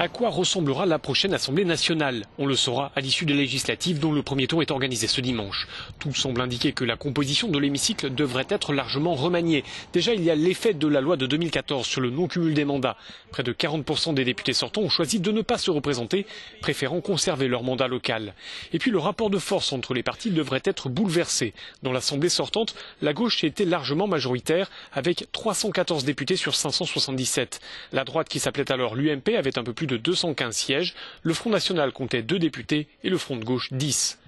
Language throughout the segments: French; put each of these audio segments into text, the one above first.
À quoi ressemblera la prochaine Assemblée nationale? On le saura à l'issue des législatives dont le premier tour est organisé ce dimanche. Tout semble indiquer que la composition de l'hémicycle devrait être largement remaniée. Déjà, il y a l'effet de la loi de 2014 sur le non-cumul des mandats. Près de 40% des députés sortants ont choisi de ne pas se représenter, préférant conserver leur mandat local. Et puis le rapport de force entre les partis devrait être bouleversé. Dans l'Assemblée sortante, la gauche était largement majoritaire avec 314 députés sur 577. La droite, qui s'appelait alors l'UMP, avait un peu plus de 215 sièges, le Front National comptait 2 députés et le Front de gauche 10.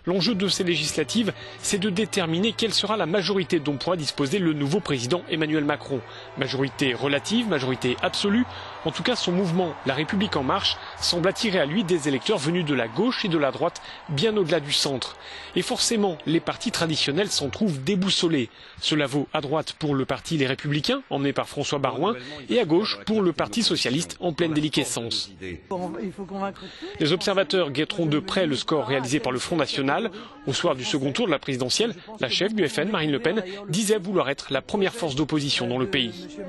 L'enjeu de ces législatives, c'est de déterminer quelle sera la majorité dont pourra disposer le nouveau président Emmanuel Macron. Majorité relative, majorité absolue. En tout cas, son mouvement, La République en marche, semble attirer à lui des électeurs venus de la gauche et de la droite, bien au-delà du centre. Et forcément, les partis traditionnels s'en trouvent déboussolés. Cela vaut à droite pour le parti Les Républicains, emmené par François Baroin, et à gauche pour le Parti socialiste en pleine déliquescence. Les observateurs guetteront de près le score réalisé par le Front National. Au soir du second tour de la présidentielle, la chef du FN, Marine Le Pen, disait vouloir être la première force d'opposition dans le pays.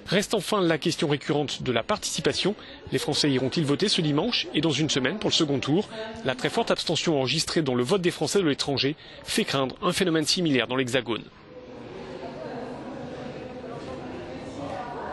Reste enfin la question récurrente de la participation. Les Français iront-ils voter ce dimanche et dans une semaine pour le second tour? La très forte abstention enregistrée dans le vote des Français de l'étranger fait craindre un phénomène similaire dans l'Hexagone.